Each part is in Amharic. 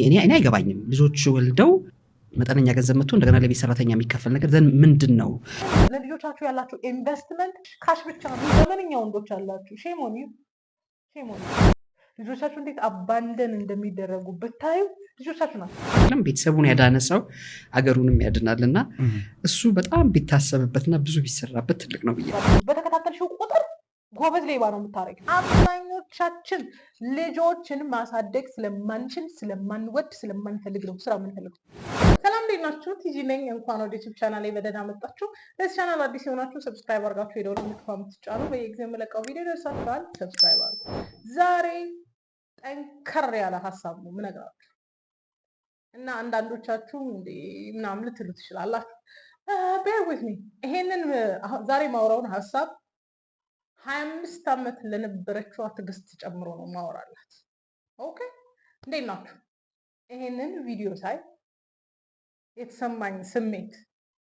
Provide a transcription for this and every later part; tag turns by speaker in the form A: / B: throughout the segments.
A: እኔ አይገባኝም። ልጆች ወልደው መጠነኛ ገንዘብ መጥቶ እንደገና ለቤት ሰራተኛ የሚከፈል ነገር ዘንድ ምንድነው?
B: ለልጆቻችሁ ያላችሁ ኢንቨስትመንት ካሽ ብቻ ነው። ዘመንኛ ወንዶች አላችሁ። ሼም ኦን ዩ። ልጆቻችሁ እንዴት አባንደን እንደሚደረጉ ብታዩ ልጆቻችሁ ናቸው።
A: ቤተሰቡን ያዳነ ሰው አገሩንም ያድናልና እሱ በጣም ቢታሰብበትና ብዙ ቢሰራበት ትልቅ ነው ብዬ
B: በተከታተልሽው ቁጥር ጎበዝ ሌባ ነው የምታረጊው። አብዛኞቻችን ልጆችን ማሳደግ ስለማንችል ስለማንወድ ስለማንፈልግ ነው ስራ የምንፈልገው። ሰላም እንዴት ናችሁ? ቲጂ ነኝ። እንኳን ወደ ዩቲዩብ ቻናል ላይ በደህና መጣችሁ። ለዚህ ቻናል አዲስ የሆናችሁ ሰብስክራይብ አድርጋችሁ የደወል ምልክቱን የምትጫኑ በየጊዜው የምለቀው ቪዲዮ ይደርሳችኋል። ሰብስክራይብ አድርጉ። ዛሬ ጠንከር ያለ ሀሳብ ነው የምነግራችሁ እና አንዳንዶቻችሁ እንዴ ምናምን ልትሉ ትችላላችሁ። ቤር ዊዝ ሚ። ይሄንን ዛሬ ማውራውን ሀሳብ 25 ዓመት ለነበረችው ትዕግስት ጨምሮ ነው ማወራላት። ኦኬ፣ እንዴት ናችሁ? ይሄንን ቪዲዮ ሳይ የተሰማኝ ስሜት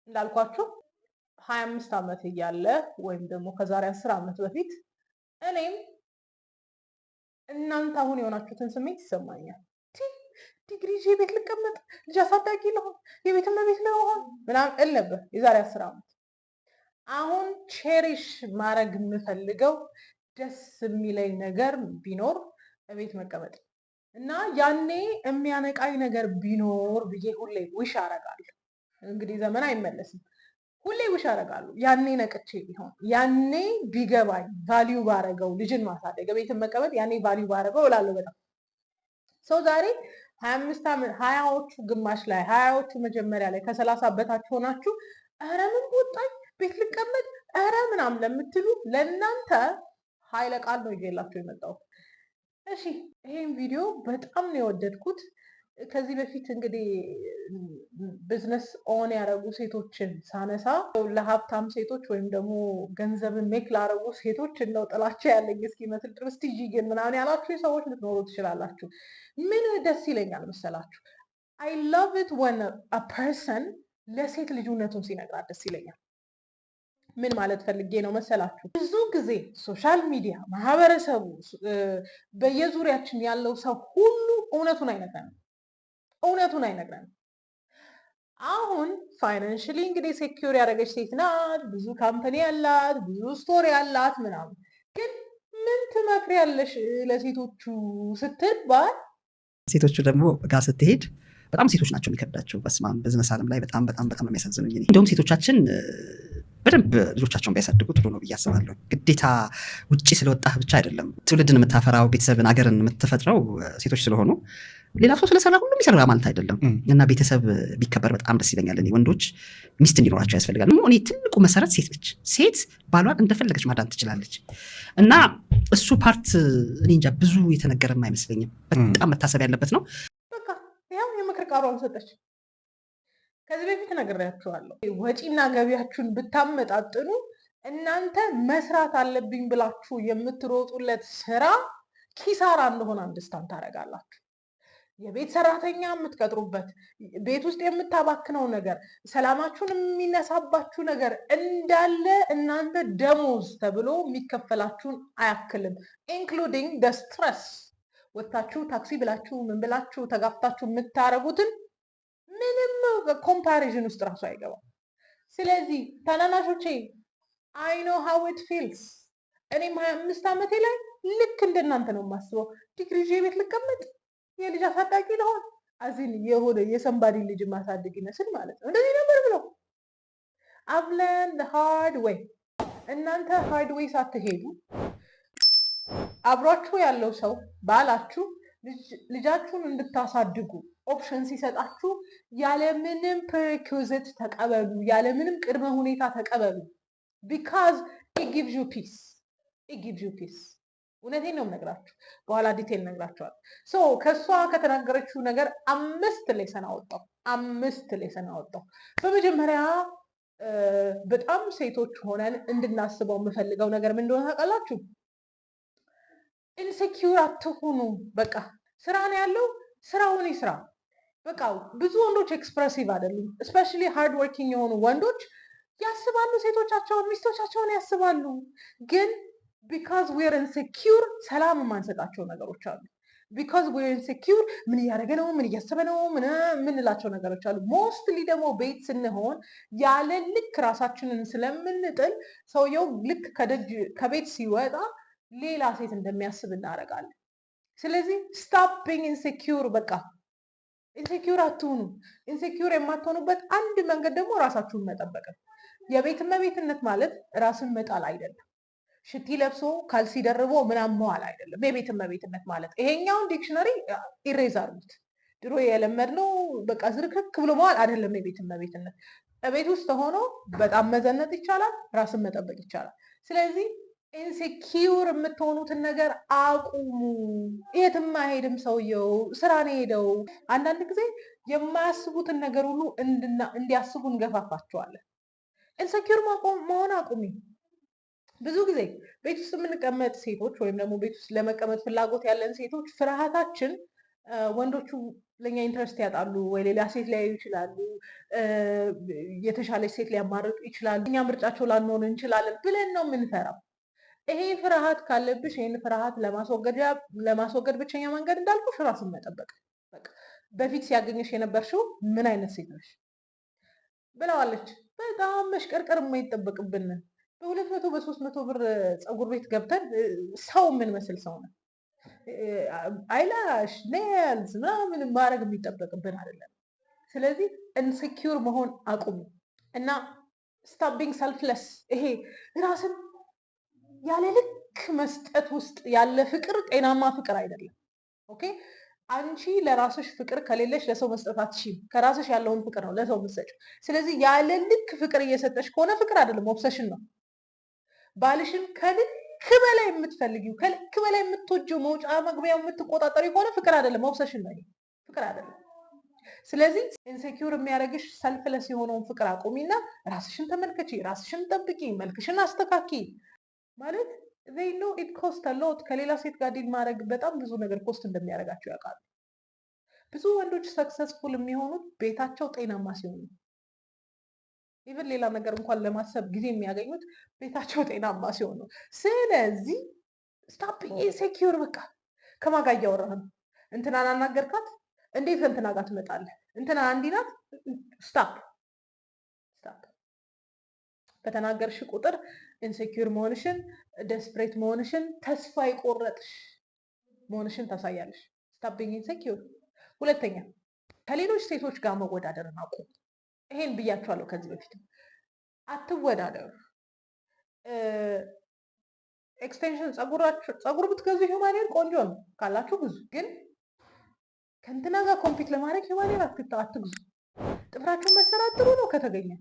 B: እንዳልኳችሁ 25 ዓመት እያለ ወይም ደግሞ ከዛሬ 10 ዓመት በፊት እኔም እናንተ አሁን የሆናችሁትን ስሜት ይሰማኛል። ዲግሪ ይዤ ቤት ልቀመጥ፣ ልጅ አሳዳጊ ልሆን፣ የቤት እመቤት ልሆን ምናምን እል ነበር የዛሬ 10 ዓመት። አሁን ቼሪሽ ማድረግ የምፈልገው ደስ የሚለኝ ነገር ቢኖር እቤት መቀመጥ እና ያኔ የሚያነቃኝ ነገር ቢኖር ብዬ ሁሌ ውሽ አረጋለሁ። እንግዲህ ዘመን አይመለስም። ሁሌ ውሽ አረጋለሁ። ያኔ ነቅቼ ቢሆን ያኔ ቢገባኝ ቫሊዩ ባረገው ልጅን ማሳደግ ቤትን መቀመጥ ያኔ ቫሊዩ ባረገው እላለሁ። በጣም ሰው ዛሬ 25 ዓመት 20ዎቹ ግማሽ ላይ 20ዎቹ መጀመሪያ ላይ ከ30 በታች ሆናችሁ ኧረ ምን ወጣኝ ቤት ልቀመጥ ኧረ ምናምን ለምትሉ ለእናንተ ኃይለ ቃል ነው ይዤላችሁ የመጣሁት። እሺ፣ ይሄን ቪዲዮ በጣም ነው የወደድኩት። ከዚህ በፊት እንግዲህ ቢዝነስ ኦን ያደረጉ ሴቶችን ሳነሳ ለሀብታም ሴቶች ወይም ደግሞ ገንዘብን ሜክ ላደረጉ ሴቶች ነው ጥላቸው ያለኝ እስኪመስል ድረስ ቲጂ ግን ምናምን ያላችሁ ሰዎች ልትኖሩ ትችላላችሁ። ምን ደስ ይለኛል መሰላችሁ? አይ ላቭ ኢት ወን አ ፐርሰን ለሴት ልጅ እውነቱን ሲነግራት ደስ ይለኛል። ምን ማለት ፈልጌ ነው መሰላችሁ? ብዙ ጊዜ ሶሻል ሚዲያ ማህበረሰቡ በየዙሪያችን ያለው ሰው ሁሉ እውነቱን አይነግረንም። አሁን ፋይናንሽሊ እንግዲህ ሴኪዩር ያደረገች ሴት ናት፣ ብዙ ካምፓኒ ያላት፣ ብዙ ስቶሪ ያላት ምናምን። ግን ምን ትመክሪያለሽ ለሴቶቹ ስትባል
A: ሴቶቹ ደግሞ ጋር ስትሄድ በጣም ሴቶች ናቸው የሚከብዳቸው። በስመ አብ ቢዝነስ ዓለም ላይ በጣም ነው የሚያሳዝኑኝ። እንደውም ሴቶቻችን በደንብ ልጆቻቸውን ቢያሳድጉ ጥሩ ነው ብዬ አስባለሁ። ግዴታ ውጭ ስለወጣህ ብቻ አይደለም ትውልድን የምታፈራው ቤተሰብን አገርን የምትፈጥረው ሴቶች ስለሆኑ ሌላ ሰው ስለሰራ ሁሉም ይሰራ ማለት አይደለም እና ቤተሰብ ቢከበር በጣም ደስ ይለኛል። እኔ ወንዶች ሚስት እንዲኖራቸው ያስፈልጋል። እኔ ትልቁ መሰረት ሴት ነች። ሴት ባሏን እንደፈለገች ማዳን ትችላለች እና እሱ ፓርት እኔ እንጃ ብዙ የተነገረም አይመስለኝም። በጣም መታሰብ ያለበት ነው።
B: በቃ ያው የምክር ቃሏን ሰጠች። ከዚህ በፊት ነግሬያችኋለሁ። ወጪና ገቢያችሁን ብታመጣጥኑ እናንተ መስራት አለብኝ ብላችሁ የምትሮጡለት ስራ ኪሳራ እንደሆነ አንደርስታንድ ታደርጋላችሁ። የቤት ሰራተኛ የምትቀጥሩበት ቤት ውስጥ የምታባክነው ነገር፣ ሰላማችሁን የሚነሳባችሁ ነገር እንዳለ እናንተ ደሞዝ ተብሎ የሚከፈላችሁን አያክልም። ኢንክሉዲንግ ደ ስትረስ ወጥታችሁ ታክሲ ብላችሁ ምን ብላችሁ ተጋፍታችሁ የምታረጉትን ምንም ኮምፓሪዥን ውስጥ ራሱ አይገባም። ስለዚህ ታናናሾቼ አይ ኖ ሃው ኢት ፊልስ። እኔም 25 ዓመቴ ላይ ልክ እንደናንተ ነው የማስበው። ዲግሪ ይዤ ቤት ልቀመጥ፣ የልጅ አሳዳጊ ልሆን፣ አዚን የሆነ የሰንባዲ ልጅ ማሳደግ ይመስል ማለት ነው። እንደዚህ ነበር ብለው I've learned the hard way። እናንተ ሃርድ ዌይ ሳትሄዱ አብሯችሁ ያለው ሰው ባላችሁ ልጃችሁን እንድታሳድጉ ኦፕሽን ሲሰጣችሁ ያለምንም ፕሪኩዊዝት ተቀበሉ፣ ያለምንም ቅድመ ሁኔታ ተቀበሉ። ቢካዝ it gives you peace. እውነቴን ነው የምነግራችሁ። በኋላ ዲቴል ነግራችኋለሁ። ሶ ከእሷ ከተናገረችው ነገር 5 ሌሰን አወጣሁ። በመጀመሪያ በጣም ሴቶች ሆነን እንድናስበው የምፈልገው ነገር ምን እንደሆነ ታውቃላችሁ? ኢንሴኪዩር አትሁኑ። በቃ ስራ ነው ያለው፣ ስራውን ይስራ። በቃ ብዙ ወንዶች ኤክስፕሬሲቭ አይደሉም። እስፔሻሊ ሃርድ ወርኪንግ የሆኑ ወንዶች ያስባሉ፣ ሴቶቻቸውን ሚስቶቻቸውን ያስባሉ። ግን ቢካዝ ዌር ኢንሴኪዩር ሰላም የማንሰጣቸው ነገሮች አሉ። ቢካዝ ዌር ኢንሴኪውር ምን እያደረገ ነው፣ ምን እያሰበ ነው፣ ምንላቸው ነገሮች አሉ። ሞስትሊ ደግሞ ቤት ስንሆን ያለ ልክ ራሳችንን ስለምንጥል ሰውየው ልክ ከቤት ሲወጣ ሌላ ሴት እንደሚያስብ እናደርጋለን። ስለዚህ ስታፕ ቢንግ ኢንሴኪውር። በቃ ኢንሴኪውር አትሁኑ። ኢንሴኪውር የማትሆኑበት አንድ መንገድ ደግሞ ራሳችሁን መጠበቅ ነው። የቤት እመቤትነት ማለት ራስን መጣል አይደለም። ሽቲ ለብሶ ካልሲ ደርቦ ምናምን መዋል አይደለም የቤት እመቤትነት ማለት። ይሄኛውን ዲክሽነሪ ኢሬዝ አድርጉት። ድሮ የለመድነው በቃ ዝርክርክ ብሎ መዋል አይደለም የቤት እመቤትነት። ቤት ውስጥ ሆኖ በጣም መዘነጥ ይቻላል፣ ራስን መጠበቅ ይቻላል። ስለዚህ ኢንሴኪውር የምትሆኑትን ነገር አቁሙ። የትም አይሄድም ሰውየው፣ ስራ ነው ሄደው። አንዳንድ ጊዜ የማያስቡትን ነገር ሁሉ እንዲያስቡ እንገፋፋቸዋለን። ኢንሴኪውር መሆን አቁሚ። ብዙ ጊዜ ቤት ውስጥ የምንቀመጥ ሴቶች ወይም ደግሞ ቤት ውስጥ ለመቀመጥ ፍላጎት ያለን ሴቶች ፍርሃታችን ወንዶቹ ለእኛ ኢንትረስት ያጣሉ ወይ ሌላ ሴት ሊያዩ ይችላሉ፣ የተሻለች ሴት ሊያማርጡ ይችላሉ፣ እኛ ምርጫቸው ላንሆን እንችላለን ብለን ነው የምንፈራው። ይሄ ፍርሃት ካለብሽ ይህን ፍርሃት ለማስወገድ ብቸኛ መንገድ እንዳልኩሽ ራስን መጠበቅ። በቃ በፊት ሲያገኘሽ የነበርሽው ምን አይነት ሴት ነሽ ብለዋለች። በጣም መሽቀርቀር የማይጠበቅብንን በ200 በ300 ብር ፀጉር ቤት ገብተን ሰው የምንመስል ሰው ነው። አይላሽ ኔልስ ምናምን ማድረግ የሚጠበቅብን አይደለም። ስለዚህ ኢንሴኪውር መሆን አቁሙ እና ስታፕ ቢንግ ሰልፍለስ። ይሄ ራስን ያለ ልክ መስጠት ውስጥ ያለ ፍቅር ጤናማ ፍቅር አይደለም። ኦኬ፣ አንቺ ለራስሽ ፍቅር ከሌለሽ ለሰው መስጠት አትችይም። ከራስሽ ያለውን ፍቅር ነው ለሰው የምትሰጪው። ስለዚህ ያለ ልክ ፍቅር እየሰጠሽ ከሆነ ፍቅር አይደለም፣ ኦብሰሽን ነው። ባልሽን ከልክ በላይ የምትፈልጊው ከልክ በላይ የምትወጂው መውጫ መግቢያው የምትቆጣጠሪ ከሆነ ፍቅር አይደለም፣ ኦብሰሽን ነው። ፍቅር አይደለም። ስለዚህ ኢንሴኪውር የሚያደርግሽ ሰልፍለስ የሆነውን ፍቅር አቁሚና ራስሽን ተመልከቺ፣ ራስሽን ጠብቂ፣ መልክሽን አስተካኪ። ማለት they know it cost a lot። ከሌላ ሴት ጋር ዲል ማድረግ በጣም ብዙ ነገር ኮስት እንደሚያደርጋቸው ያውቃሉ። ብዙ ወንዶች ሰክሰስፉል የሚሆኑት ቤታቸው ጤናማ ሲሆኑ፣ ኢቨን ሌላ ነገር እንኳን ለማሰብ ጊዜ የሚያገኙት ቤታቸው ጤናማ ሲሆኑ። ስለዚህ ስታፕ ቢንግ ኢንሴኪውር። በቃ ከማን ጋር እያወራህ ነው? እንትናን አናገርካት? እንዴት ከእንትና ጋር ትመጣለህ? እንትና አንዲ ናት። ስታፕ። በተናገርሽ ቁጥር ኢንሴኪውር መሆንሽን፣ ደስፕሬት መሆንሽን፣ ተስፋ የቆረጥሽ መሆንሽን ታሳያለሽ። ስታፕ ቢንግ ኢንሴኪውር። ሁለተኛ ከሌሎች ሴቶች ጋር መወዳደርን አቁም። ይሄን ብያችኋለሁ ከዚህ በፊት። አትወዳደሩ። ኤክስቴንሽን ፀጉር ብትገዙ ሂውማኔር ቆንጆ ነው ካላችሁ ግዙ። ግን ከእንትና ጋር ኮምፒት ለማድረግ ሂውማኔር አትግዙ። ጥፍራችሁን መሰራት ጥሩ ነው ከተገኘ፣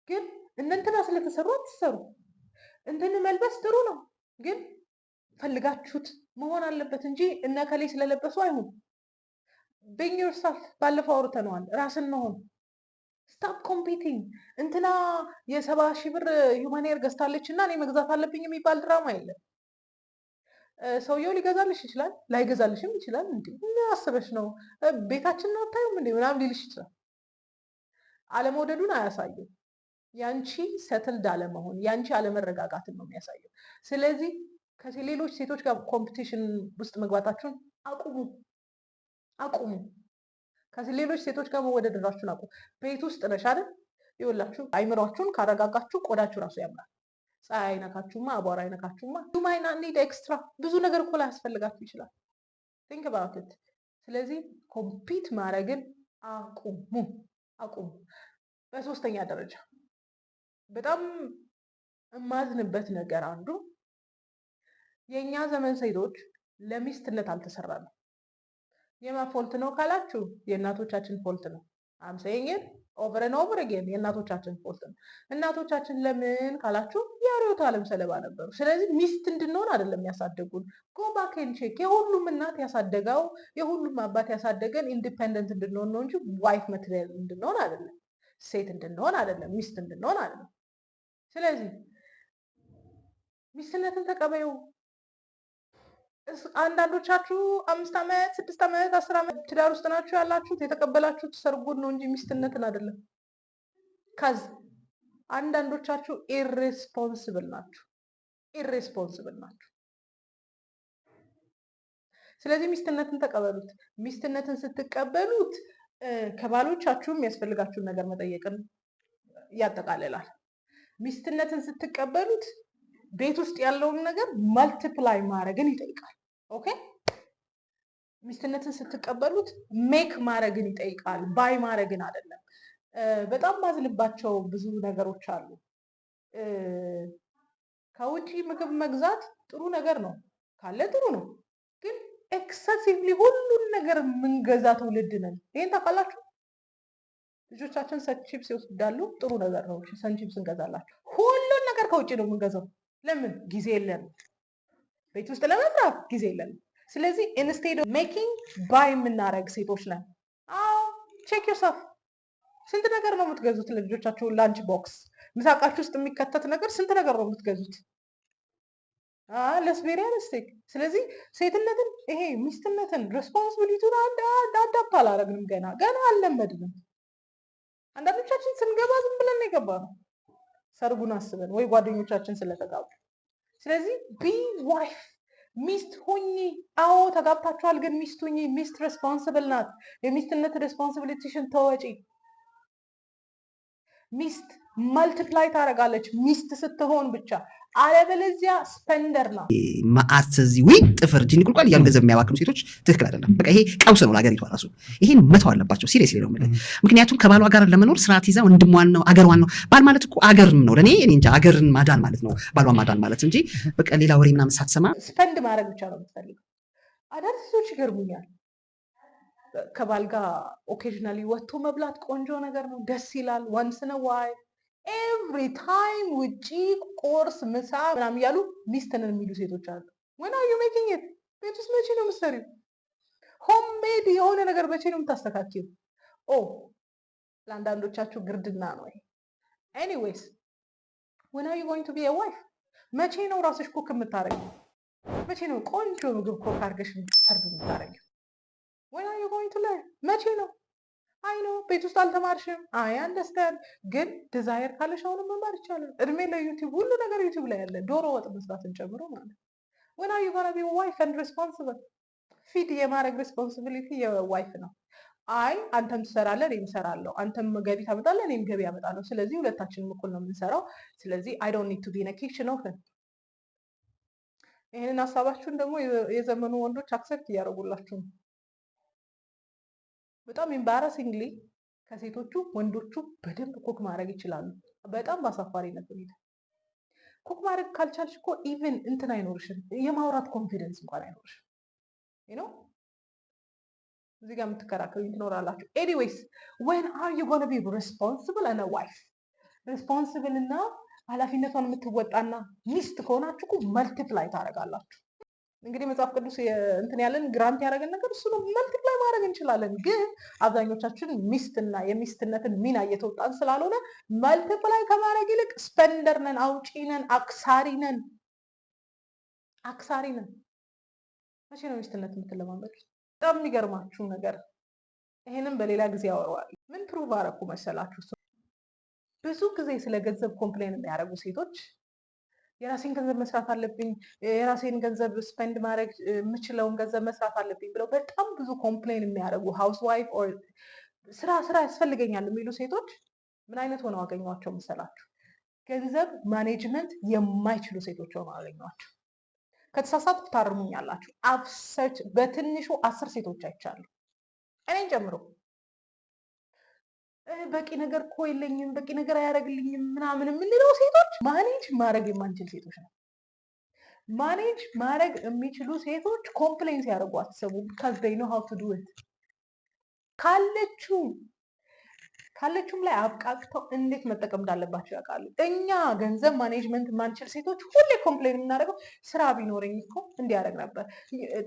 B: ግን እነንትና ስለተሰሩ አትሰሩ። እንትን መልበስ ጥሩ ነው፣ ግን ፈልጋችሁት መሆን አለበት እንጂ እነ ከሌ ስለለበሱ አይሁን። ቢንግ ዮርሰልፍ። ባለፈው አውርተነዋል። ራስን መሆን። ስታፕ ኮምፒቲንግ። እንትና የ70,000 ብር ሂውማኔር ገዝታለች እና እኔ መግዛት አለብኝ የሚባል ድራማ የለም። ሰውየው ሊገዛልሽ ይችላል፣ ላይገዛልሽም ይችላል። እንዲ ምን አስበሽ ነው? ቤታችንን አታዩም እንዴ ምናምን ሊልሽ ይችላል። አለመውደዱን አያሳይም። ያንቺ ሰትልድ አለመሆን፣ ያንቺ አለመረጋጋትን ነው የሚያሳየው። ስለዚህ ከሌሎች ሴቶች ጋር ኮምፒቲሽን ውስጥ መግባታችሁን አቁሙ። ከሌሎች ሴቶች ጋር መወዳደራችሁን አቁሙ። ቤት ውስጥ ነሽ አይደል? ይኸውላችሁ አይምሯችሁን ካረጋጋችሁ ቆዳችሁ ራሱ ያምራል። ፀሐይ አይነካችሁማ፣ አቧራ አይነካችሁማ። ዩ ማይ ናት ኒድ ኤክስትራ። ብዙ ነገር እኮ ላያስፈልጋችሁ ይችላል። ቲንክ አባውት ኢት። ስለዚህ ኮምፒት ማድረግን አቁሙ። በሶስተኛ ደረጃ በጣም የማዝንበት ነገር አንዱ የእኛ ዘመን ሴቶች ለሚስትነት አልተሰራንም። የማ ፎልት ነው ካላችሁ የእናቶቻችን ፎልት ነው። አምሰይኝን ኦቨር ኤንድ ኦቨር አጌን የእናቶቻችን ፎልት ነው። እናቶቻችን ለምን ካላችሁ የርዕዮተ ዓለም ሰለባ ነበሩ። ስለዚህ ሚስት እንድንሆን አይደለም ያሳደጉን። ጎ ባክ ኤንድ ቼክ። የሁሉም እናት ያሳደገው የሁሉም አባት ያሳደገን ኢንዲፔንደንት እንድንሆን ነው እንጂ ዋይፍ ማቴሪያል እንድንሆን አይደለም፣ ሴት እንድንሆን አይደለም፣ ሚስት እንድንሆን አይደለም። ስለዚህ ሚስትነትን ተቀበዩ። አንዳንዶቻችሁ 5 ዓመት 6 ዓመት 10 ዓመት ትዳር ውስጥ ናችሁ ያላችሁት የተቀበላችሁት ሰርጉን ነው እንጂ ሚስትነትን አይደለም። ካዝ አንዳንዶቻችሁ ኢሬስፖንስብል ናችሁ። ስለዚህ ሚስትነትን ተቀበሉት። ሚስትነትን ስትቀበሉት ከባሎቻችሁ የሚያስፈልጋችሁን ነገር መጠየቅን ያጠቃልላል። ሚስትነትን ስትቀበሉት ቤት ውስጥ ያለውን ነገር መልቲፕላይ ማድረግን ይጠይቃል። ኦኬ። ሚስትነትን ስትቀበሉት ሜክ ማድረግን ይጠይቃል፣ ባይ ማድረግን አይደለም። በጣም ማዝንባቸው ብዙ ነገሮች አሉ። ከውጪ ምግብ መግዛት ጥሩ ነገር ነው ካለ ጥሩ ነው፣ ግን ኤክሰሲቭሊ ሁሉን ነገር የምንገዛ ትውልድ ነን። ይሄን ታውቃላችሁ? ልጆቻችን ሰንቺፕስ ይወስዳሉ፣ ጥሩ ነገር ነው፣ ሰንቺፕስ እንገዛላችሁ። ሁሉን ነገር ከውጭ ነው የምንገዛው። ለምን? ጊዜ የለንም። ቤት ውስጥ ለመስራት ጊዜ የለንም። ስለዚህ ኢንስቴድ ኦፍ ሜኪንግ ባይ የምናደርግ ሴቶች ነን። አዎ ቼክ ዮርሰልፍ። ስንት ነገር ነው የምትገዙት ለልጆቻችሁ? ላንች ቦክስ ምሳቃችሁ ውስጥ የሚከተት ነገር ስንት ነገር ነው የምትገዙት? ለስቤሪ ሪያሊስቲክ። ስለዚህ ሴትነትን ይሄ ሚስትነትን ሬስፖንሲቢሊቲውን አዳፕት አላደረግንም፣ ገና አልለመድንም። አንዳንዶቻችን ስንገባ ዝም ብለን ነው የገባ ነው ሰርጉን አስበን ወይ ጓደኞቻችን ስለተጋቡ። ስለዚህ ቢ ዋይፍ ሚስት ሁኚ። አዎ ተጋብታችኋል፣ ግን ሚስት ሁኚ። ሚስት ሬስፖንሲብል ናት። የሚስትነት ሬስፖንሲቢሊቲሽን ተወጪ። ሚስት መልቲፕላይ ታደርጋለች ሚስት ስትሆን ብቻ፣ አለበለዚያ ስፐንደር ናት።
A: ማአት እዚህ ወይ ጥፍር ጂኒ ቁልቋል እያሉ ገንዘብ የሚያባክኑ ሴቶች ትክክል አይደለም። በቃ ይሄ ቀውስ ነው ለሀገሪቷ ራሱ። ይሄን መተው አለባቸው። ሲሪየስሊ ነው የምልህ። ምክንያቱም ከባሏ ጋር ለመኖር ስርዓት ይዛ ወንድሟን ነው አገሯን ነው። ባል ማለት እኮ አገርን ነው ለእኔ እንጃ፣ አገርን ማዳን ማለት ነው ባሏን ማዳን ማለት እንጂ በቃ ሌላ ወሬ ምናምን ሳትሰማ
B: ስፐንድ ማድረግ ብቻ ነው የምትፈልገው። አዳዲስ ሴቶች ይገርሙኛል። ከባል ጋር ኦኬዥናሊ ወጥቶ መብላት ቆንጆ ነገር ነው፣ ደስ ይላል። ዋንስ ነው ዋይ ኤቭሪ ታይም ውጪ ቁርስ፣ ምሳ ምናምን እያሉ ሚስትንን የሚሉ ሴቶች አሉ። ወን አር ዩ ሜኪንግ ኢት? ቤት ውስጥ መቼ ነው የምትሰሪው? ሆም ሜድ የሆነ ነገር መቼ ነው የምታስተካክሉ? ኦ ለአንዳንዶቻችሁ ግርድና ነው ይሄ። ኤኒዌይስ ወን አር ዩ ጎይንግ ቱ ቢ ኤ ዋይፍ? መቼ ነው ራስሽ ኩክ የምታደርጊው? መቼ ነው ቆንጆ ምግብ ኮክ አድርገሽ ሰርቭ የምታደርጊው? ወን አር ዩ ጎይንግ ቱ ለርን? መቼ ነው? አይ ነው ቤት ውስጥ አልተማርሽም። አይ አንደርስታንድ፣ ግን ዲዛየር ካለሽ አሁንም መማር ይቻላል። እድሜ ለዩቲዩብ፣ ሁሉ ነገር ዩቲዩብ ላይ ያለ፣ ዶሮ ወጥ መስራትን ጨምሮ ማለት። ወን አር ዩ ጎና ቢ ዋይፍ ኤንድ ሬስፖንሲብል? ፊድ የማድረግ ሬስፖንሲቢሊቲ የዋይፍ ነው። አይ አንተም ትሰራለህ እኔም እሰራለሁ፣ አንተም ገቢ ታመጣለህ እኔም ገቢ አመጣለሁ፣ ስለዚህ ሁለታችንም እኩል ነው የምንሰራው። ስለዚህ አይ ዶንት ኒድ ቱ ቢ ኢን አ ኪችን ኦፍን። ይህንን ሀሳባችሁን ደግሞ የዘመኑ ወንዶች አክሰፕት እያደረጉላችሁ ነው። በጣም ኤምባራሲንግሊ ከሴቶቹ ወንዶቹ በደንብ ኩክ ማድረግ ይችላሉ። በጣም በአሳፋሪነት ሁኔታ ኩክ ማድረግ ካልቻልሽ እኮ ኢቨን እንትን አይኖርሽም፣ የማውራት ኮንፊደንስ እንኳን አይኖርሽም። ነው እዚህ ጋር የምትከራከሩኝ ትኖራላችሁ። ኤኒዌይስ ዌን አር ዩ ጎና ቢ ሬስፖንሲብል አን ዋይፍ? ሬስፖንሲብል እና ኃላፊነቷን የምትወጣና ሚስት ከሆናችሁ እኮ መልቲፕላይ ታደርጋላችሁ። እንግዲህ መጽሐፍ ቅዱስ እንትን ያለን ግራንት ያደረገን ነገር እሱ ነው። መልቲፕላይ ማድረግ እንችላለን፣ ግን አብዛኞቻችን ሚስትና የሚስትነትን ሚና እየተወጣን ስላልሆነ መልቲፕላይ ከማድረግ ይልቅ ስፔንደር ነን፣ አውጪ ነን፣ አክሳሪ ነን። መቼ ነው ሚስትነት የምትለማመዱት? በጣም የሚገርማችሁ ነገር ይሄንን በሌላ ጊዜ ያወራዋል። ምን ፕሩቭ አደረኩ መሰላችሁ? ብዙ ጊዜ ስለ ገንዘብ ኮምፕሌን የሚያደርጉ ሴቶች የራሴን ገንዘብ መስራት አለብኝ፣ የራሴን ገንዘብ ስፔንድ ማድረግ የምችለውን ገንዘብ መስራት አለብኝ ብለው በጣም ብዙ ኮምፕሌን የሚያደርጉ ሃውስ ዋይፍ ኦር ስራ ያስፈልገኛል የሚሉ ሴቶች ምን አይነት ሆነው አገኘኋቸው መሰላችሁ? ገንዘብ ማኔጅመንት የማይችሉ ሴቶች ሆነው አገኘኋቸው። ከተሳሳትኩ ታርሙኛላችሁ። አብሰርች በትንሹ 10 ሴቶች አይቻለሁ እኔን ጨምሮ። በቂ ነገር እኮ የለኝም፣ በቂ ነገር አያደርግልኝም ምናምን የምንለው ሴቶች ማኔጅ ማድረግ የማንችል ሴቶች ነው። ማኔጅ ማድረግ የሚችሉ ሴቶች ኮምፕሌን ሲያደርጉ አትሰሙም። because they know how to do it። ካለችውም ላይ አብቃቅተው እንዴት መጠቀም እንዳለባቸው ያውቃሉ። እኛ ገንዘብ ማኔጅመንት የማንችል ሴቶች ሁሌ ኮምፕሌን የምናደርገው ስራ ቢኖረኝ እኮ እንዲያደርግ ነበር፣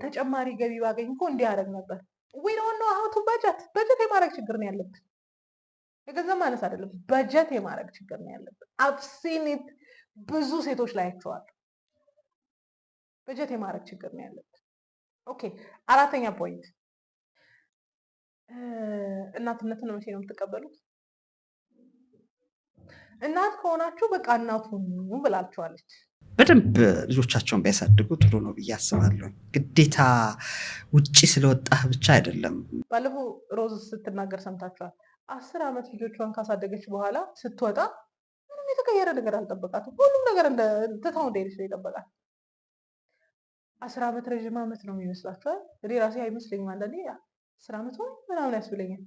B: ተጨማሪ ገቢ ባገኝ እኮ እንዲያደርግ ነበር። we don't know how to በጀት የማድረግ ችግር ነው ያለብን። የገንዘብ ማነስ አይደለም፣ በጀት የማድረግ ችግር ነው ያለብን። አብሲኒት ብዙ ሴቶች ላይ አይቼዋለሁ። በጀት የማድረግ ችግር ነው ያለብን። ኦኬ 4ኛ ፖይንት፣ እናትነትን መቼ ነው የምትቀበሉት? እናት ከሆናችሁ በቃ እናቱ ብላችኋለች።
A: በደንብ ልጆቻቸውን ቢያሳድጉ ጥሩ ነው ብዬ አስባለሁ። ግዴታ ውጪ ስለወጣህ ብቻ አይደለም።
B: ባለፈው ሮዝ ስትናገር ሰምታችኋል። 10 ዓመት ልጆቿን ካሳደገች በኋላ ስትወጣ ምንም የተቀየረ ነገር አልጠበቃትም። ሁሉም ነገር ትታው እንደሄደች ነው የጠበቃት። 10 ዓመት ረዥም ዓመት ነው የሚመስላችኋል? እኔ ራሴ አይመስለኝም። አንዳንዴ 10 ዓመት ሆነ ምናምን ያስብለኛል።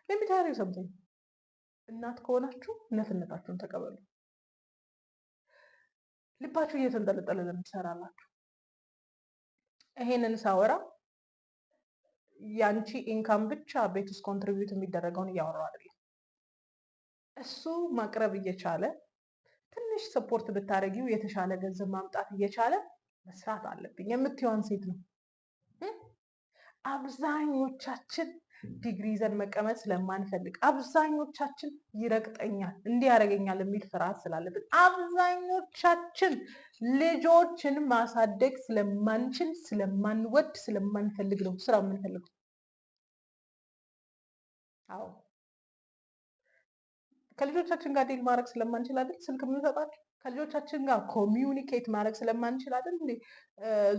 B: ለሚታሪ ሰምተኝ እናት ከሆናችሁ እናትነታችሁን ተቀበሉ። ልባችሁ እየተንጠለጠለ ለምን ትሰራላችሁ? ይሄንን ሳወራ ያንቺ ኢንካም ብቻ ቤት ውስጥ ኮንትሪቢዩት የሚደረገውን እያወራሁ አይደለም። እሱ ማቅረብ እየቻለ ትንሽ ሰፖርት ብታደርጊው የተሻለ ገንዘብ ማምጣት እየቻለ መስራት አለብኝ የምትይዋን ሴት ነው። አብዛኞቻችን ዲግሪ ይዘን መቀመጥ ስለማንፈልግ፣ አብዛኞቻችን ይረግጠኛል እንዲህ ያደርገኛል የሚል ፍርሃት ስላለብን፣ አብዛኞቻችን ልጆችን ማሳደግ ስለማንችል፣ ስለማንወድ፣ ስለማንፈልግ ነው ስራ የምንፈልገው። አዎ ከልጆቻችን ጋር ዲል ማድረግ ስለማንችል አይደል ስልክ የምንሰጣቸው? ከልጆቻችን ጋር ኮሚዩኒኬት ማድረግ ስለማንችል አይደል እንዴ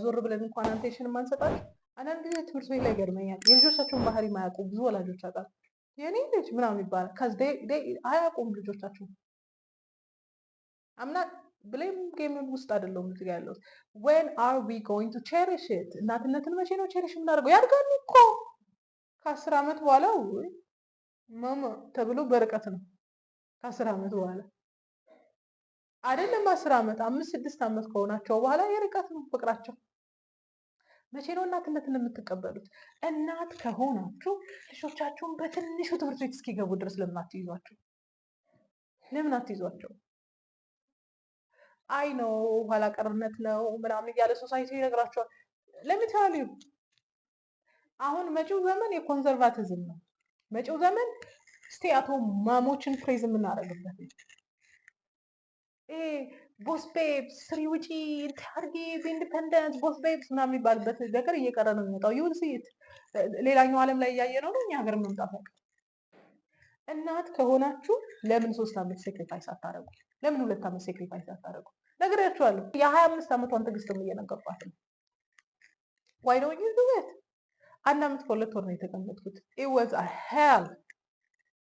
B: ዞር ብለን እንኳን አንቴንሽን የማንሰጣቸው? አንዳንድ ጊዜ ትምህርት ቤት ላይ ገርመኛል። የልጆቻቸውን ባህሪ ማያውቁ ብዙ ወላጆች አውቃለሁ። የኔ ልጅ ምናምን ይባላል። አያውቁም ልጆቻቸውን። አምና ብሌም ጌም ውስጥ አይደለሁም እዚህ ጋር ያለሁት። ዌን አር ዊ ጎይንግ ቱ ቼሪሽ ኢት? እናትነትን መቼ ነው ቼሪሽ የምናደርገው? ያድጋሉ እኮ ከ10 ዓመት በኋላ ማማ ተብሎ በርቀት ነው። ከ10 ዓመት በኋላ አይደለም 10 ዓመት 5-6 ዓመት ከሆናቸው በኋላ የርቀት ነው ፍቅራቸው። መቼ ነው እናትነትን የምትቀበሉት? እናት ከሆናችሁ ልጆቻችሁን በትንሹ ትምህርት ቤት እስኪገቡ ድረስ ለምን አትይዟቸው? ለምን አትይዟቸው? አይ ነው ኋላ ቀርነት ነው ምናምን እያለ ሶሳይቲ ይነግራቸዋል። ለምሳሌ አሁን መጪው ዘመን የኮንዘርቫቲዝም ነው። መጪው ዘመን ስቴ አቶ ማሞችን ፕሬዝ የምናደርግበት ነው። ቦስ ቤብስ ስሪ ውጪ ታርጊ ኢንዲፐንደንስ ቦስ ቤብስ ምናምን የሚባልበት ነገር እየቀረ ነው የሚመጣው። ይሁን ሲት ሌላኛው ዓለም ላይ እያየ ነው እኛ ሀገር መምጣት ያውቅ። እናት ከሆናችሁ ለምን 3 ዓመት ሴክሪፋይስ አታደርጉ? ለምን 2 ዓመት ሴክሪፋይስ አታደርጉ? ነግሬያችኋለሁ። የ25 ዓመቷን ትዕግስትም እየነገርኳት ነው። ዋይ ዶንት ዩ ዱ ኢት? 1 ዓመት ከ2 ወር ነው የተቀመጥኩት። ኢት ዋዝ አ ሄል።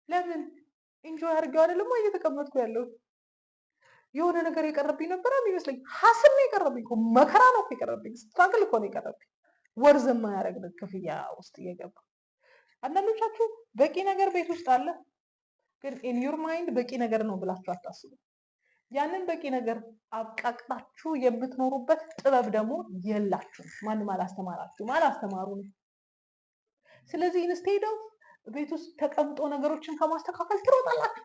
B: ለምን ኢንጆይ አድርጌው አይደለም እየተቀመጥኩ ያለው። የሆነ ነገር የቀረብኝ ነበር የሚመስለኝ። ሀስል ነው የቀረብኝ፣ መከራ ነው የቀረብኝ፣ ስትራግል እኮ ነው የቀረብኝ። ወርዝ የማያደርግ ክፍያ ውስጥ እየገባ አንዳንዶቻችሁ በቂ ነገር ቤት ውስጥ አለ፣ ግን ኢን ዩር ማይንድ በቂ ነገር ነው ብላችሁ አታስቡ። ያንን በቂ ነገር አብቃቅጣችሁ የምትኖሩበት ጥበብ ደግሞ የላችሁም። ማንም አላስተማራችሁም፣ አላስተማሩም። ስለዚህ ኢንስቴድ ኦፍ ቤት ውስጥ ተቀምጦ ነገሮችን ከማስተካከል ትሮጣላችሁ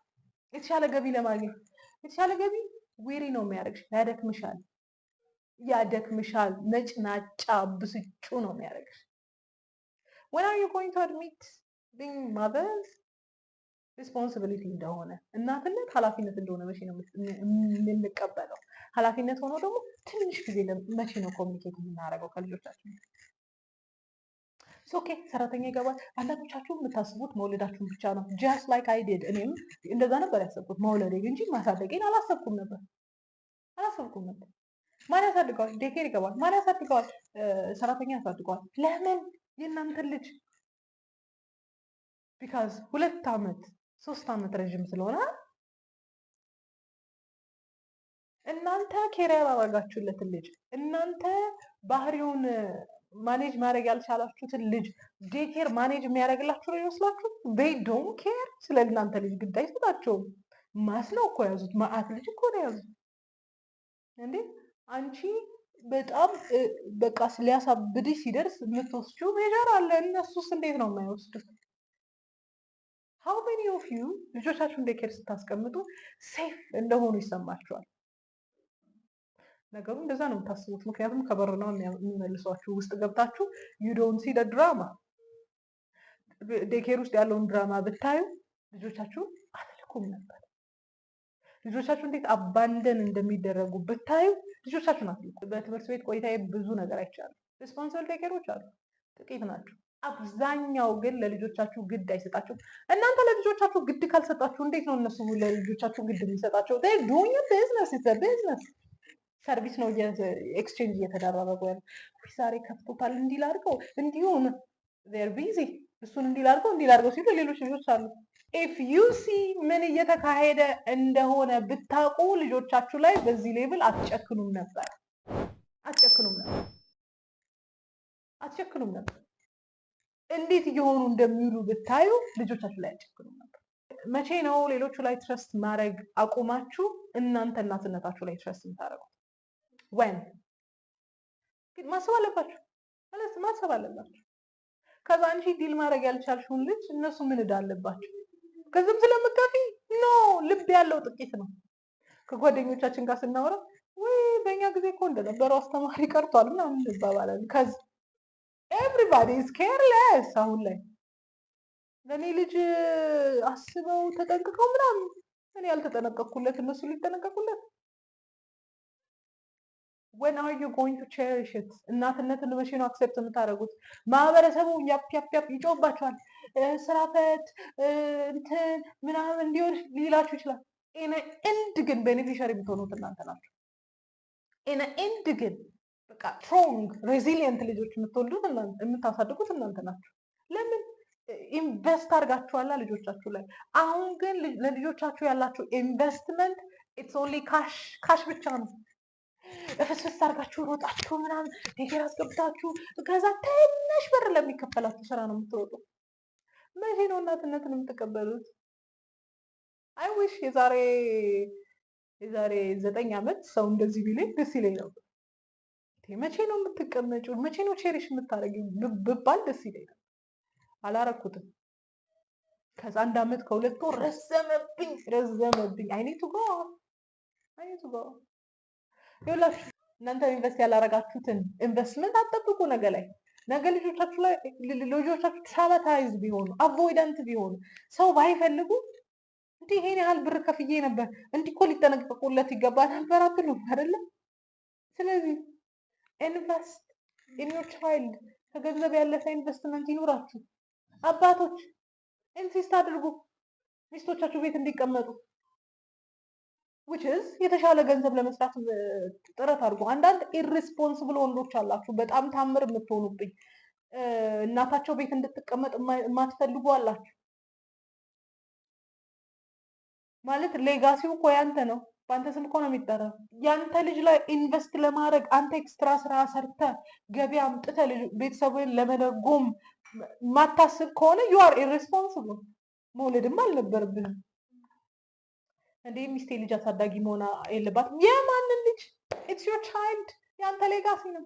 B: የተሻለ ገቢ ለማግኘት። የተሻለ ገቢ ዌሪ ነው የሚያደርግሽ፣ ያደክምሻል፣ ነጭናጫ ብስጩ ነው የሚያደርግሽ። when are you going to admit being mothers responsibility እንደሆነ እናትነት ኃላፊነት እንደሆነ መቼ ነው የምንቀበለው? ኃላፊነት ሆኖ ደግሞ ትንሽ ጊዜ መቼ ነው ኮሚኒኬት የምናደርገው ከልጆቻችን? ኦኬ ሰራተኛ ይገባል። አንዳንዶቻችሁ የምታስቡት መውለዳችሁን ብቻ ነው። ጃስት ላይክ አይ ዲድ። እኔም እንደዛ ነበር ያሰብኩት መውለዴን እንጂ ማሳደጌን አላሰብኩም ነበር። ማን ያሳድገዋል? ዴኬር ይገባል። ማን ያሳድገዋል? ሰራተኛ ያሳድገዋል። ለምን? የእናንተን ልጅ ቢካዝ 2 ዓመት 3 ዓመት ረዥም ስለሆነ እናንተ ኬሪየር አደረጋችሁለትን ልጅ እናንተ ባህሪውን ማኔጅ ማድረግ ያልቻላችሁትን ልጅ ዴኬር ማኔጅ የሚያደርግላችሁ ነው ይመስላችሁ? they don't care ስለ እናንተ ልጅ ግድ አይሰጣቸውም። ማስ ነው እኮ ያዙት፣ ማአት ልጅ እኮ ነው ያዙት እንዴ። አንቺ በጣም በቃ ሊያሳብድሽ ሲደርስ የምትወስጂው ሜጀር አለ። እነሱስ እንዴት ነው የማይወስዱት? how many of you ልጆቻችሁን ዴኬር ስታስቀምጡ ሴፍ እንደሆኑ ይሰማችኋል? ነገሩ እንደዛ ነው የምታስቡት። ምክንያቱም ከበር ነው የሚመልሷችሁ። ውስጥ ገብታችሁ you don't see the drama። ዴኬር ውስጥ ያለውን ድራማ ብታዩ ልጆቻችሁን አትልኩም ነበር። ልጆቻችሁ እንዴት አባንደን እንደሚደረጉ ብታዩ ልጆቻችሁን አትልኩም። በትምህርት ቤት ቆይታዬ ብዙ ነገር አይቻልም። ሪስፖንሲብል ዴኬሮች አሉ፣ ጥቂት ናቸው። አብዛኛው ግን ለልጆቻችሁ ግድ አይሰጣችሁም። እናንተ ለልጆቻችሁ ግድ ካልሰጣችሁ እንዴት ነው እነሱ ለልጆቻችሁ ግድ የሚሰጣቸው? they doing a business, it's a business። ሰርቪስ ነው ኤክስቼንጅ እየተደራረጉ ያለ። ዛሬ ከፍቶታል እንዲል አድርገው እንዲሁም ዜር ቢዚ እሱን እንዲል አድርገው ሲሉ ሌሎች ልጆች አሉ። ኢፍ ዩ ሲ ምን እየተካሄደ እንደሆነ ብታውቁ ልጆቻችሁ ላይ በዚህ ሌብል አትጨክኑም ነበር። እንዴት እየሆኑ እንደሚውሉ ብታዩ ልጆቻችሁ ላይ አትጨክኑም ነበር። መቼ ነው ሌሎቹ ላይ ትረስት ማድረግ አቁማችሁ እናንተ እናትነታችሁ ላይ ትረስት የምታደርጉት? ወን ግን ማሰብ አለባችሁ። ከዛ አንቺ ዲል ማድረግ ያልቻልሽውን ልጅ እነሱ ምን ዕዳ አለባቸው? ከዚህም ስለምትከፊ ኖ ልብ ያለው ጥቂት ነው። ከጓደኞቻችን ጋር ስናወራ ወይ በእኛ ጊዜ እኮ እንደነበረው አስተማሪ ቀርቷል ምናምን እንባባላለን። ከዚ ኤቭሪባዲ ኢዝ ኬርለስ። አሁን ላይ ለእኔ ልጅ አስበው ተጠንቅቀው ምናምን እኔ ያልተጠነቀቅኩለት እነሱ ሊጠነቀቁለት። when are you going to cherish it? እናትነትን መቼ ነው አክሴፕት የምታደርጉት? ማህበረሰቡ ያፕ ይጮህባችኋል። ስራ ፈት እንትን ምናምን እንዲሆን ሊላችሁ ይችላል። ኤንድ ግን ቤኔፊሻሪ የምትሆኑት እናንተ ናችሁ። ኤንድ ግን በቃ ስትሮንግ ሬዚሊየንት ልጆች የምታሳድጉት እናንተ ናችሁ። ለምን? ኢንቨስት አድርጋችኋላ ልጆቻችሁ ላይ። አሁን ግን ለልጆቻችሁ ያላችሁ ኢንቨስትመንት ኢትስ ኦንሊ ካሽ ብቻ ነው። በፍስፍስ አድርጋችሁ ሮጣችሁ ምናምን ዴኬር አስገብታችሁ ከዛ ትንሽ ብር ለሚከፈላችሁ ስራ ነው የምትሮጡ። መቼ ነው እናትነትን የምትቀበሉት? አይ ዊሽ የዛሬ 9 ዓመት ሰው እንደዚህ ቢለኝ ደስ ይለኝ ነበር። መቼ ነው የምትቀመጪው? መቼ ነው ቼሪሽ የምታደርጊው ብባል ደስ ይለኝ ነበር። አላረኩትም። ከዛ 1 ዓመት ከ2 ወር ረዘመብኝ። አይኔቱ ጋ ይኸውላችሁ እናንተ ኢንቨስት ያላረጋችሁትን ኢንቨስትመንት አትጠብቁ። ነገ ልጆቻችሁ ትራውማታይዝ ቢሆኑ አቮይዳንት ቢሆኑ ሰው ባይፈልጉ እንዲህ ይሄን ያህል ብር ከፍዬ ነበር እንዲህ እኮ ሊጠነቀቁለት ይገባ ነበር አትሉም አይደለም? ስለዚህ ኢንቨስት ኢን ዮር ቻይልድ። ከገንዘብ ያለፈ ኢንቨስትመንት ይኑራችሁ። አባቶች ኢንሲስት አድርጉ ሚስቶቻችሁ ቤት እንዲቀመጡ which is የተሻለ ገንዘብ ለመስራት ጥረት አድርጉ። አንዳንድ ኢሪስፖንስብል ወንዶች አላችሁ፣ በጣም ታምር የምትሆኑብኝ። እናታቸው ቤት እንድትቀመጥ የማትፈልጉ አላችሁ። ማለት ሌጋሲው እኮ ያንተ ነው፣ በአንተ ስም እኮ ነው የሚጠራው። ያንተ ልጅ ላይ ኢንቨስት ለማድረግ አንተ ኤክስትራ ስራ ሰርተ ገቢ አምጥተ ቤተሰብን ለመደጎም ማታስብ ከሆነ you are irresponsible። መውለድም አልነበረብህም። እንዴ ሚስቴ ልጅ አሳዳጊ መሆን የለባትም። የማንን ልጅ? ኢትስ ዮር ቻይልድ። ያንተ ሌጋሲ ነው።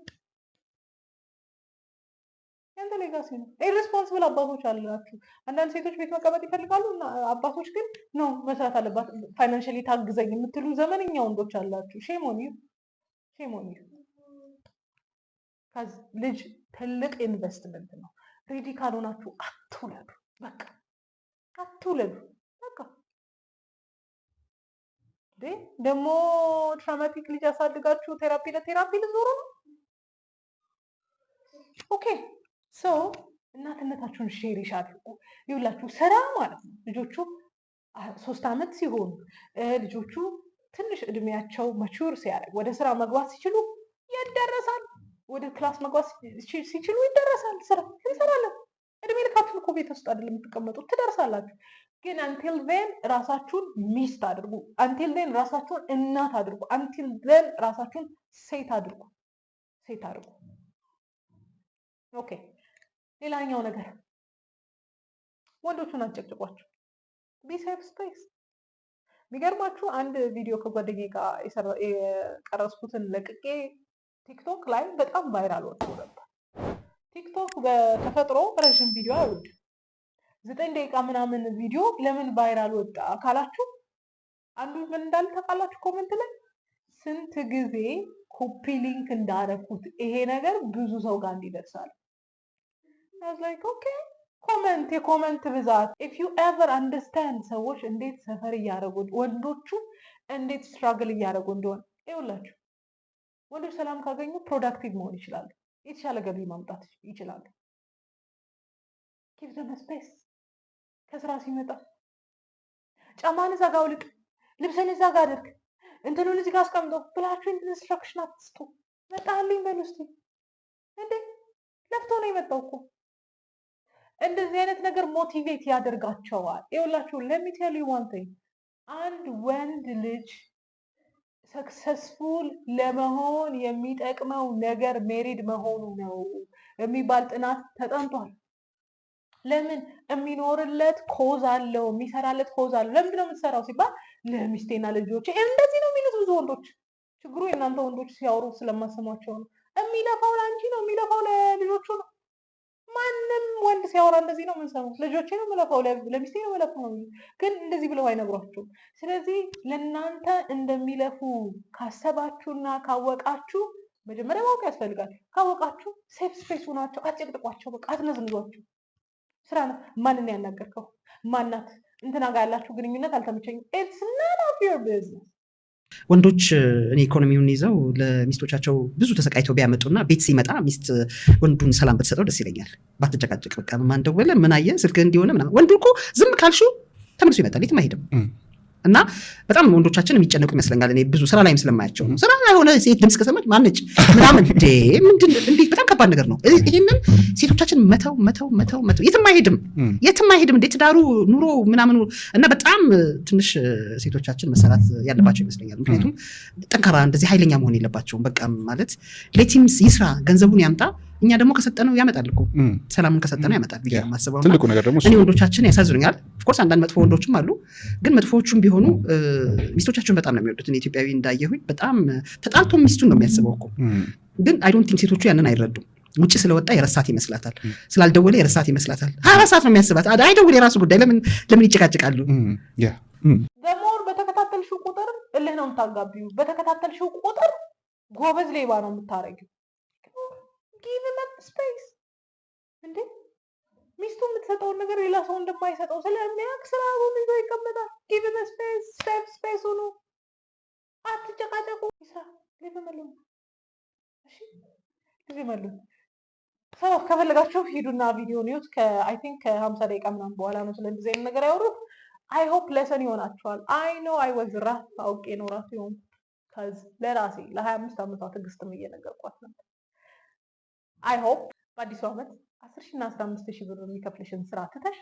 B: ኢሬስፖንሲብል አባቶች አላችሁ። አንዳንድ ሴቶች ቤት መቀመጥ ይፈልጋሉ እና አባቶች ግን ነው መስራት አለባት ፋይናንሻሊ ታግዘኝ የምትሉ ዘመነኛ ወንዶች አላችሁ። ሼም ኦን ዩ። ልጅ ትልቅ ኢንቨስትመንት ነው። ሬዲ ካልሆናችሁ አትውለዱ። በቃ አትውለዱ። ደግሞ ትራውማቲክ ልጅ ያሳድጋችሁ ቴራፒ ልዞሩ ነው። ኦኬ ሶ እናትነታችሁን ሼሪሽ አድርጉ። ይውላችሁ ስራ ማለት ነው። ልጆቹ 3 ዓመት ሲሆኑ ልጆቹ ትንሽ እድሜያቸው ማቹር ሲያደርግ ወደ ስራ መግባት ሲችሉ ይደረሳል። ወደ ክላስ መግባት ሲችሉ ይደረሳል። ስራ እንሰራለን። እድሜ ልካችሁን እኮ ቤት ውስጥ አይደለም የምትቀመጡት፣ ትደርሳላችሁ። ግን አንቲል ዜን ራሳችሁን ሚስት አድርጉ። አንቲል ዜን ራሳችሁን እናት አድርጉ። አንቲል ዜን ራሳችሁን ሴት አድርጉ። ኦኬ ሌላኛው ነገር ወንዶቹን አጨቅጭቋቸው። ቢ ሴፍ ስፔስ። የሚገርማችሁ አንድ ቪዲዮ ከጓደኛዬ ጋር የቀረጽኩትን ለቅቄ ቲክቶክ ላይ በጣም ቫይራል ወጥቶ ነበር። ቲክቶክ በተፈጥሮ ረዥም ቪዲዮ አይወድም። 9 ደቂቃ ምናምን ቪዲዮ ለምን ቫይራል ወጣ ካላችሁ አንዱ ምን እንዳለ ታውቃላችሁ? ኮሜንት ላይ ስንት ጊዜ ኮፒ ሊንክ እንዳረኩት ይሄ ነገር ብዙ ሰው ጋር እንዲደርሳል። ኦኬ የኮመንት ብዛት ኢፍ ዩ ኤቨር አንደርስታንድ ሰዎች እንዴት ሰፈር እያደረጉ ወንዶቹ እንዴት ስትራግል እያደረጉ እንደሆነ ይኸውላችሁ። ወንዶች ሰላም ካገኙ ፕሮዳክቲቭ መሆን ይችላሉ። የተሻለ ገቢ ማምጣት ይችላሉ። ጊቭ ዘም ስፔስ። ከስራ ሲመጣ ጫማን እዛ ጋ አውልቅ፣ ልብስን እዛ ጋ አድርግ፣ እንትኑን እዚህ ጋር አስቀምጦ ብላችሁ ኢንስትራክሽን አትስጡ። መጣልኝ በሉ እስኪ እንዴ ለፍቶ ነው የመጣው እኮ። እንደዚህ አይነት ነገር ሞቲቬት ያደርጋቸዋል። ይኸውላችሁ ለሚቴል ዩ ዋን ቲንግ አንድ ወንድ ልጅ ሰክሰስፉል ለመሆን የሚጠቅመው ነገር ሜሪድ መሆኑ ነው የሚባል ጥናት ተጠንቷል። ለምን? የሚኖርለት ኮዝ አለው፣ የሚሰራለት ኮዝ አለው። ለምንድን ነው የምትሰራው ሲባል ለሚስቴና ልጆች። እንደዚህ ነው የሚሉት ብዙ ወንዶች። ችግሩ የእናንተ ወንዶች ሲያወሩ ስለማሰማቸው ነው። የሚለፋው ለአንቺ ነው፣ የሚለፋው ለልጆቹ ነው። ማንም ወንድ ሲያወራ እንደዚህ ነው የምንሰማው። ልጆቼ ነው የምለፋው፣ ለሚስቴ ነው የምለፋው ነው። ግን እንደዚህ ብለው አይነግሯችሁም። ስለዚህ ለእናንተ እንደሚለፉ ካሰባችሁና ካወቃችሁ መጀመሪያ ማወቅ ያስፈልጋል። ካወቃችሁ ሴፍ ስፔስ ሆናቸው፣ አትጨቅጭቋቸው፣ በቃ አትነዝንዟቸው። ስራ ነው። ማንን ያናገርከው? ማናት? እንትና ጋር ያላችሁ ግንኙነት አልተመቸኝም። ኢትስ ናት ኦፍ ዮር ቢዝነስ።
A: ወንዶች እኔ ኢኮኖሚውን ይዘው ለሚስቶቻቸው ብዙ ተሰቃይተው ቢያመጡና ቤት ሲመጣ ሚስት ወንዱን ሰላም ብትሰጠው ደስ ይለኛል። ባትጨቃጨቅ፣ በቃ ማን ደወለ፣ ምን አየ፣ ስልክ እንዲሆነ ምናምን። ወንዱ እኮ ዝም ካልሽው ተመልሶ ይመጣል፣ የትም አይሄድም። እና በጣም ወንዶቻችን የሚጨነቁ ይመስለኛል። እኔ ብዙ ስራ ላይም ስለማያቸው ነው። ስራ ላይ ሆነ ሴት ድምፅ ከሰማች ማነች ምናምን እንዴት በጣም ከባድ ነገር ነው። ይህንን ሴቶቻችን መተው የትም አይሄድም፣ የትም አይሄድም። እንዴት ትዳሩ ኑሮ ምናምኑ እና በጣም ትንሽ ሴቶቻችን መሰራት ያለባቸው ይመስለኛል። ምክንያቱም ጠንካራ እንደዚህ ኃይለኛ መሆን የለባቸውም። በቃ ማለት ሌቲም ይስራ፣ ገንዘቡን ያምጣ። እኛ ደግሞ ከሰጠነው ያመጣል እኮ ሰላምን ከሰጠነው ያመጣል ብዬ የማስበው።
C: ትልቁ ነገር ደግሞ
A: እኔ ወንዶቻችን ያሳዝኑኛል። ኦፍኮርስ አንዳንድ መጥፎ ወንዶችም አሉ፣ ግን መጥፎዎቹም ቢሆኑ ሚስቶቻቸውን በጣም ነው የሚወዱት። እኔ ኢትዮጵያዊ እንዳየሁኝ በጣም ተጣልቶ ሚስቱን ነው የሚያስበው እኮ። ግን አይ ዶንት ቲንክ ሴቶቹ ያንን አይረዱም። ውጭ ስለወጣ የረሳት ይመስላታል፣ ስላልደወለ የረሳት ይመስላታል። 24 ሰዓት ነው የሚያስባት። አይደውል፣ የራሱ ጉዳይ። ለምን ይጨቃጭቃሉ?
B: ደግሞ በተከታተልሽው ቁጥር እልህ ነው የምታጋቢው። በተከታተልሽው ቁጥር ጎበዝ ሌባ ነው የምታረጊው። ጊቭ ሂም ስፔስ። እንዴ ሚስቱ የምትሰጠውን ነገር ሌላ ሰው እንደማይሰጠው ስለሚያውቅ ስራውን ይዞ ይቀመጣል። ጊቭ ሂም ስፔስ። ሴፍ ስፔስ ሁኑ፣ አትጨቃጨቁ። ይስራ ሊበመሉ። እሺ ሊበመሉ። ሰው ከፈለጋችሁ ሂዱና ቪዲዮን ይዩት። አይ ቲንክ ከ50 ደቂቃ ምናምን በኋላ ነው ስለዚህ አይነት ነገር ያወሩት። አይ ሆፕ ለሰን ይሆናችኋል። አይ ኖ አይ ወዝ ራፍ አውቄ ነው ራፍ ይሆን ከዚ ለራሴ ለ25 ዓመቷ ትዕግስትም እየነገርኳት ነበር። አይ ሆፕ በአዲሱ ዓመት 10,000 እና 15,000 ብር የሚከፍልሽን ስራ ትተሽ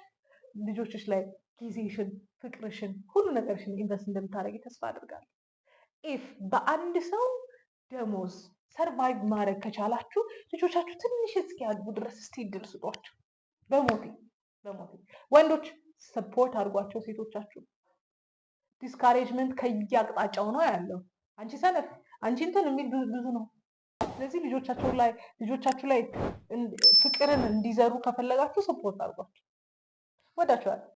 B: ልጆችሽ ላይ ጊዜሽን፣ ፍቅርሽን፣ ሁሉ ነገርሽን ኢንቨስት እንደምታደርጊ ተስፋ አድርጋለሁ። ኢፍ በአንድ ሰው ደሞዝ ሰርቫይቭ ማድረግ ከቻላችሁ ልጆቻችሁ ትንሽ እስኪያድጉ ድረስ እስቲ እድል ስጧቸው። በሞቴ ወንዶች ሰፖርት አድርጓቸው ሴቶቻችሁ። ዲስካሬጅመንት ከየአቅጣጫው ነው ያለው። አንቺ ሰነፍ፣ አንቺ እንትን የሚል ብዙ ነው። ስለዚህ ልጆቻችሁ ላይ ፍቅርን እንዲዘሩ ከፈለጋችሁ ሰፖርት አድርጓቸው። ወዳችኋል።